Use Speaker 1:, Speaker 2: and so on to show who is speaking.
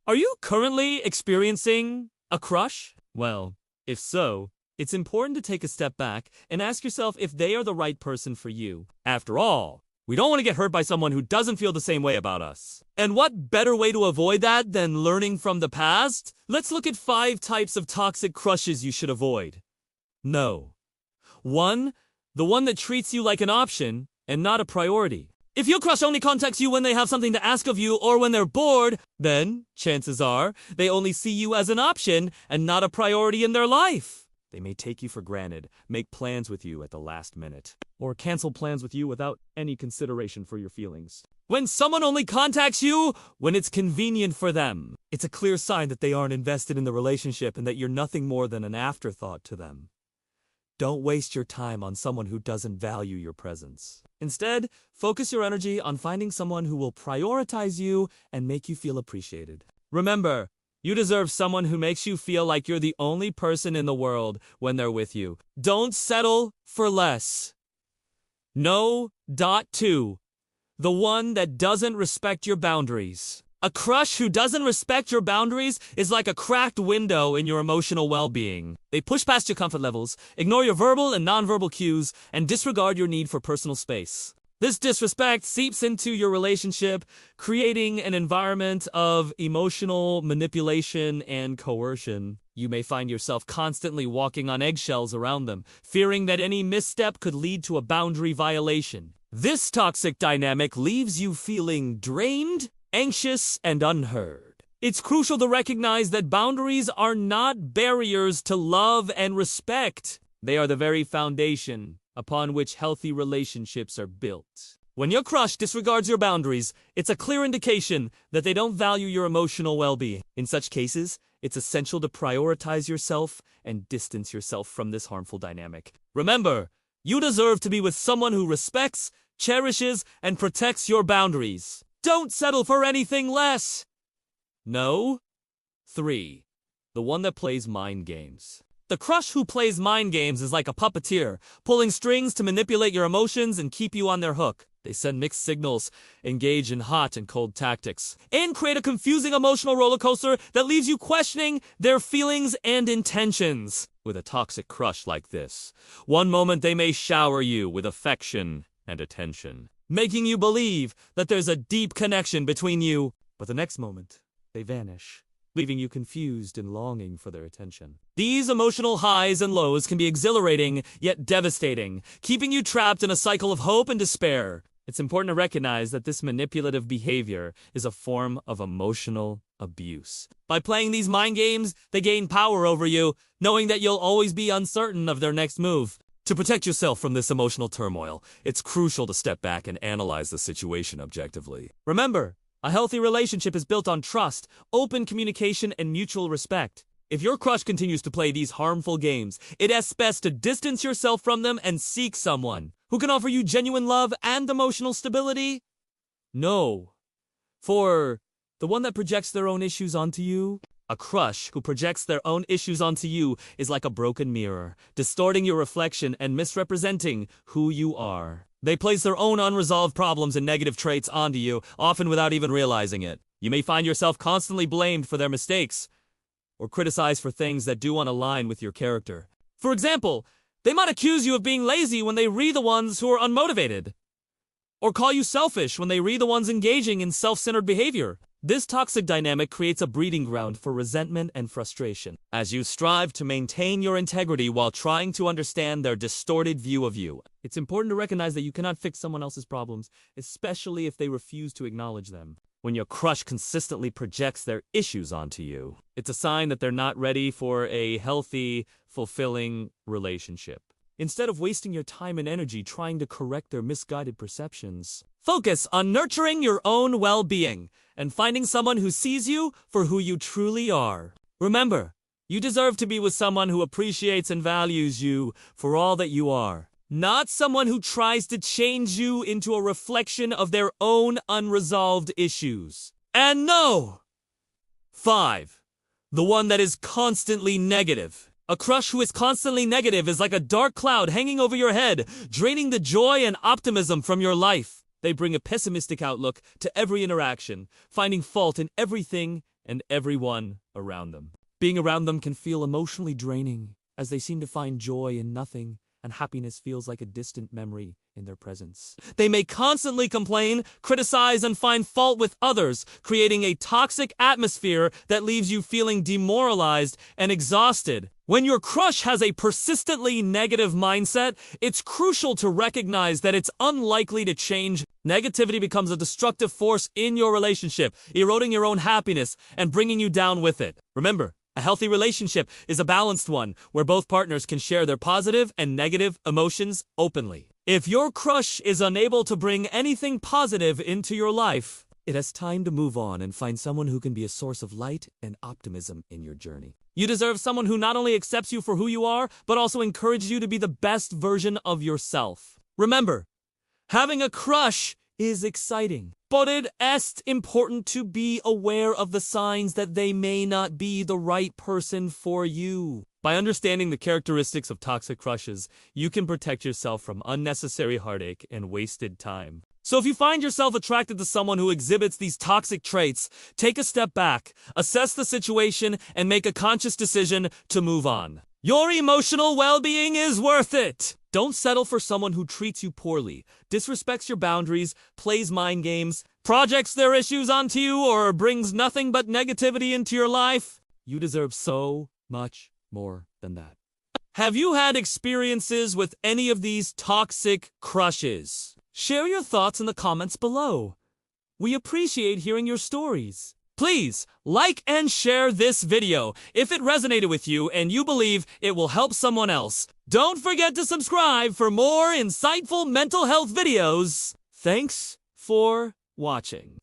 Speaker 1: Are you currently experiencing a crush? Well, if so, it's important to take a step back and ask yourself if they are the right person for you. After all, we don't want to get hurt by someone who doesn't feel the same way about us. And what better way to avoid that than learning from the past? Let's look at 5 types of toxic crushes you should avoid. No. 1. The one that treats you like an option and not a priority. If your crush only contacts you when they have something to ask of you or when they're bored, then, chances are, they only see you as an option and not a priority in their life. They may take you for granted, make plans with you at the last minute, or cancel plans with you without any consideration for your feelings. When someone only contacts you when it's convenient for them, it's a clear sign that they aren't invested in the relationship and that you're nothing more than an afterthought to them. Don't waste your time on someone who doesn't value your presence. Instead, focus your energy on finding someone who will prioritize you and make you feel appreciated. Remember, you deserve someone who makes you feel like you're the only person in the world when they're with you. Don't settle for less. No. 2. The one that doesn't respect your boundaries. A crush who doesn't respect your boundaries is like a cracked window in your emotional well-being. They push past your comfort levels, ignore your verbal and nonverbal cues, and disregard your need for personal space. This disrespect seeps into your relationship, creating an environment of emotional manipulation and coercion. You may find yourself constantly walking on eggshells around them, fearing that any misstep could lead to a boundary violation. This toxic dynamic leaves you feeling drained, anxious, and unheard. It's crucial to recognize that boundaries are not barriers to love and respect. They are the very foundation upon which healthy relationships are built. When your crush disregards your boundaries, it's a clear indication that they don't value your emotional well-being. In such cases, it's essential to prioritize yourself and distance yourself from this harmful dynamic. Remember, you deserve to be with someone who respects, cherishes, and protects your boundaries. Don't settle for anything less. No. 3. The one that plays mind games. The crush who plays mind games is like a puppeteer, pulling strings to manipulate your emotions and keep you on their hook. They send mixed signals, engage in hot and cold tactics, and create a confusing emotional roller coaster that leaves you questioning their feelings and intentions. With a toxic crush like this, one moment they may shower you with affection and attention, making you believe that there's a deep connection between you, but the next moment, they vanish, leaving you confused and longing for their attention. These emotional highs and lows can be exhilarating, yet devastating, keeping you trapped in a cycle of hope and despair. It's important to recognize that this manipulative behavior is a form of emotional abuse. By playing these mind games, they gain power over you, knowing that you'll always be uncertain of their next move. To protect yourself from this emotional turmoil, it's crucial to step back and analyze the situation objectively. Remember, a healthy relationship is built on trust, open communication, and mutual respect. If your crush continues to play these harmful games, it is best to distance yourself from them and seek someone who can offer you genuine love and emotional stability. No. 4. The one that projects their own issues onto you. A crush who projects their own issues onto you is like a broken mirror, distorting your reflection and misrepresenting who you are. They place their own unresolved problems and negative traits onto you, often without even realizing it. You may find yourself constantly blamed for their mistakes, or criticized for things that do not align with your character. For example, they might accuse you of being lazy when they read the ones who are unmotivated, or call you selfish when they read the ones engaging in self-centered behavior. This toxic dynamic creates a breeding ground for resentment and frustration, as you strive to maintain your integrity while trying to understand their distorted view of you. It's important to recognize that you cannot fix someone else's problems, especially if they refuse to acknowledge them. When your crush consistently projects their issues onto you, it's a sign that they're not ready for a healthy, fulfilling relationship. Instead of wasting your time and energy trying to correct their misguided perceptions, focus on nurturing your own well-being and finding someone who sees you for who you truly are. Remember, you deserve to be with someone who appreciates and values you for all that you are, not someone who tries to change you into a reflection of their own unresolved issues. And no! 5. The one that is constantly negative. A crush who is constantly negative is like a dark cloud hanging over your head, draining the joy and optimism from your life. They bring a pessimistic outlook to every interaction, finding fault in everything and everyone around them. Being around them can feel emotionally draining, as they seem to find joy in nothing, and happiness feels like a distant memory in their presence. They may constantly complain, criticize, and find fault with others, creating a toxic atmosphere that leaves you feeling demoralized and exhausted. When your crush has a persistently negative mindset, it's crucial to recognize that it's unlikely to change. Negativity becomes a destructive force in your relationship, eroding your own happiness and bringing you down with it. Remember, a healthy relationship is a balanced one where both partners can share their positive and negative emotions openly. If your crush is unable to bring anything positive into your life, it is time to move on and find someone who can be a source of light and optimism in your journey. You deserve someone who not only accepts you for who you are, but also encourages you to be the best version of yourself. Remember, having a crush is exciting, but it is important to be aware of the signs that they may not be the right person for you. By understanding the characteristics of toxic crushes, you can protect yourself from unnecessary heartache and wasted time. So if you find yourself attracted to someone who exhibits these toxic traits, take a step back, assess the situation, and make a conscious decision to move on. Your emotional well-being is worth it! Don't settle for someone who treats you poorly, disrespects your boundaries, plays mind games, projects their issues onto you, or brings nothing but negativity into your life. You deserve so much more than that. Have you had experiences with any of these toxic crushes? Share your thoughts in the comments below. We appreciate hearing your stories. Please like and share this video if it resonated with you and you believe it will help someone else. Don't forget to subscribe for more insightful mental health videos. Thanks for watching.